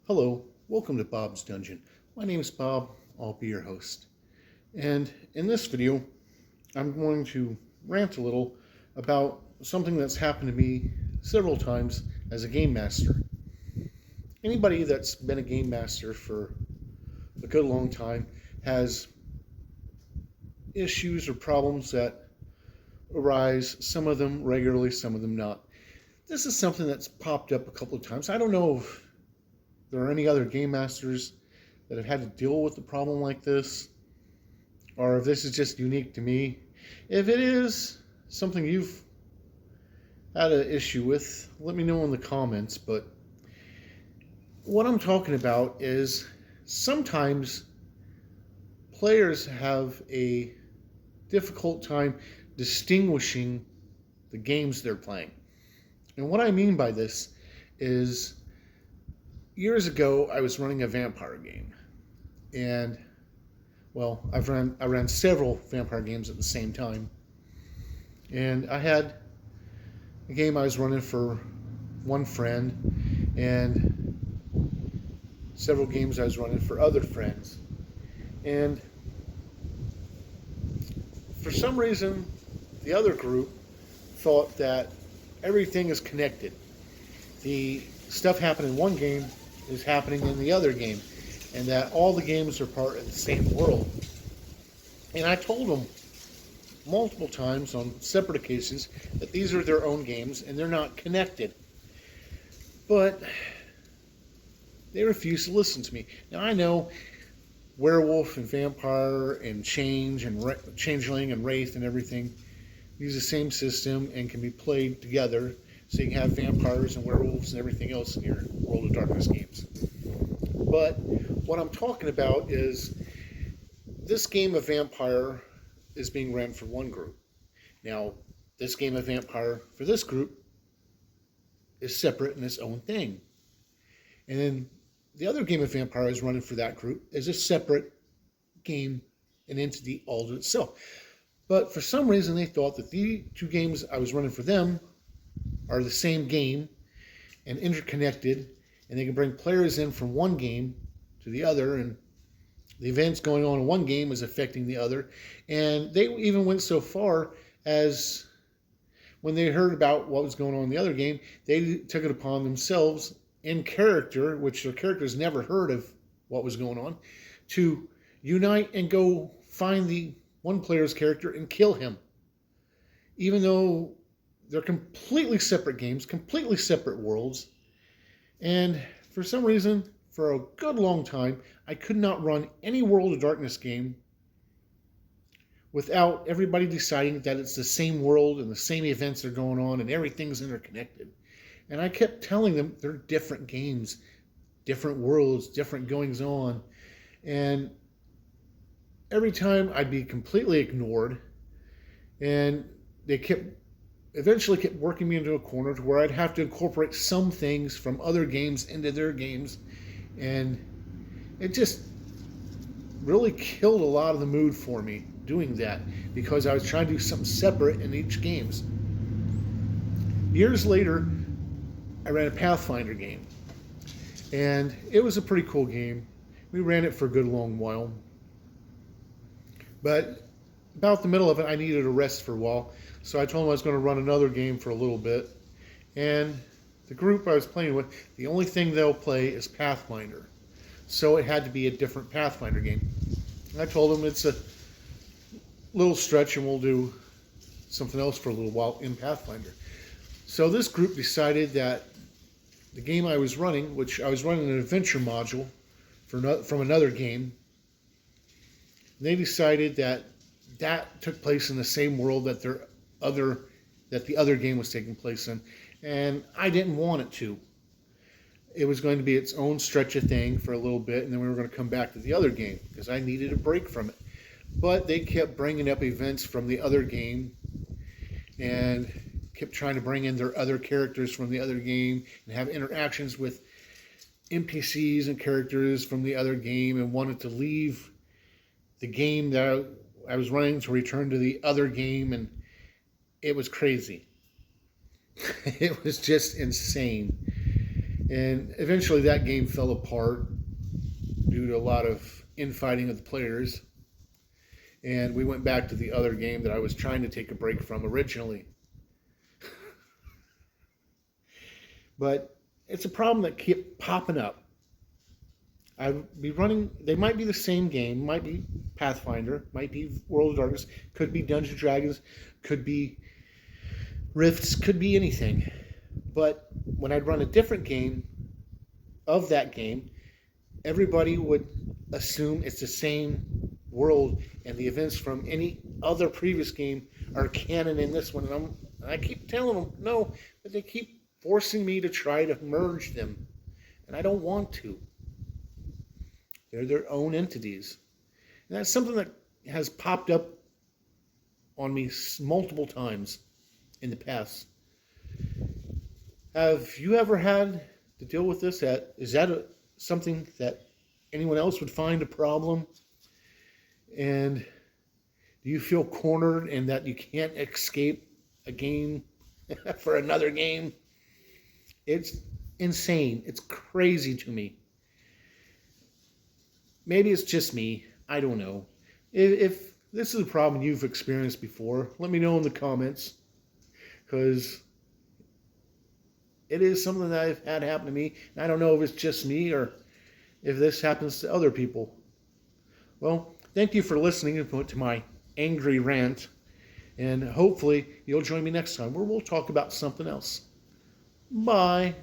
Hello, welcome to Bob's Dungeon. My name is Bob, I'll be your host. And in this video, I'm going to rant a little about something that's happened to me several times as a game master. Anybody that's been a game master for a good long time has issues or problems that arise, some of them regularly, some of them not. This is something that's popped up a couple of times. I don't know if there are any other game masters that have had to deal with a problem like this, or if this is just unique to me. If it is something you've had an issue with, let me know in the comments. But what I'm talking about is sometimes players have a difficult time distinguishing the games they're playing. And what I mean by this is, years ago, I was running a vampire game, and I ran several vampire games at the same time, and I had a game I was running for one friend, and several games I was running for other friends, and for some reason, the other group thought that everything is connected. The stuff happening in one game is happening in the other game, and that all the games are part of the same world. And I told them multiple times on separate occasions that these are their own games and they're not connected. But they refused to listen to me. Now I know werewolf and vampire and changeling and wraith and everything use the same system and can be played together. So you can have vampires and werewolves and everything else in your World of Darkness games. But what I'm talking about is this game of vampire is being ran for one group. Now, this game of vampire for this group is separate in its own thing. And then the other game of vampire is running for that group is a separate game, an entity all to itself. But for some reason, they thought that the two games I was running for them are the same game and interconnected, and they can bring players in from one game to the other, and the events going on in one game is affecting the other. And they even went so far as, when they heard about what was going on in the other game, they took it upon themselves in character, which their characters never heard of what was going on, to unite and go find the one player's character and kill him, even though they're completely separate games, completely separate worlds. And for some reason, for a good long time, I could not run any World of Darkness game without everybody deciding that it's the same world and the same events are going on and everything's interconnected. And I kept telling them they're different games, different worlds, different goings on. And every time I'd be completely ignored, and they eventually kept working me into a corner to where I'd have to incorporate some things from other games into their games. And it just really killed a lot of the mood for me doing that, because I was trying to do something separate in each games. Years later, I ran a Pathfinder game, and it was a pretty cool game. We ran it for a good long while, but about the middle of it, I needed a rest for a while. So I told them I was going to run another game for a little bit. And the group I was playing with, the only thing they'll play is Pathfinder. So it had to be a different Pathfinder game. And I told them it's a little stretch and we'll do something else for a little while in Pathfinder. So this group decided that the game I was running, which I was running an adventure module from another game, they decided that took place in the same world that the other game was taking place in, and I didn't want it to. It was going to be its own stretch of thing for a little bit, and then we were going to come back to the other game because I needed a break from it. But they kept bringing up events from the other game and kept trying to bring in their other characters from the other game and have interactions with NPCs and characters from the other game, and wanted to leave the game that I was running to return to the other game, and it was crazy. It was just insane. And eventually that game fell apart due to a lot of infighting of the players. And we went back to the other game that I was trying to take a break from originally. But it's a problem that kept popping up. I'd be running, they might be the same game, might be Pathfinder, might be World of Darkness, could be Dungeons and Dragons, could be Rifts, could be anything. But when I'd run a different game of that game, everybody would assume it's the same world and the events from any other previous game are canon in this one. And I keep telling them no, but they keep forcing me to try to merge them. And I don't want to. They're their own entities. And that's something that has popped up on me multiple times in the past. Have you ever had to deal with this? Is that something that anyone else would find a problem? And do you feel cornered and that you can't escape a game for another game? It's insane. It's crazy to me. Maybe it's just me. I don't know. If this is a problem you've experienced before, let me know in the comments. Because it is something that I've had happen to me. And I don't know if it's just me or if this happens to other people. Well, thank you for listening to my angry rant. And hopefully you'll join me next time where we'll talk about something else. Bye.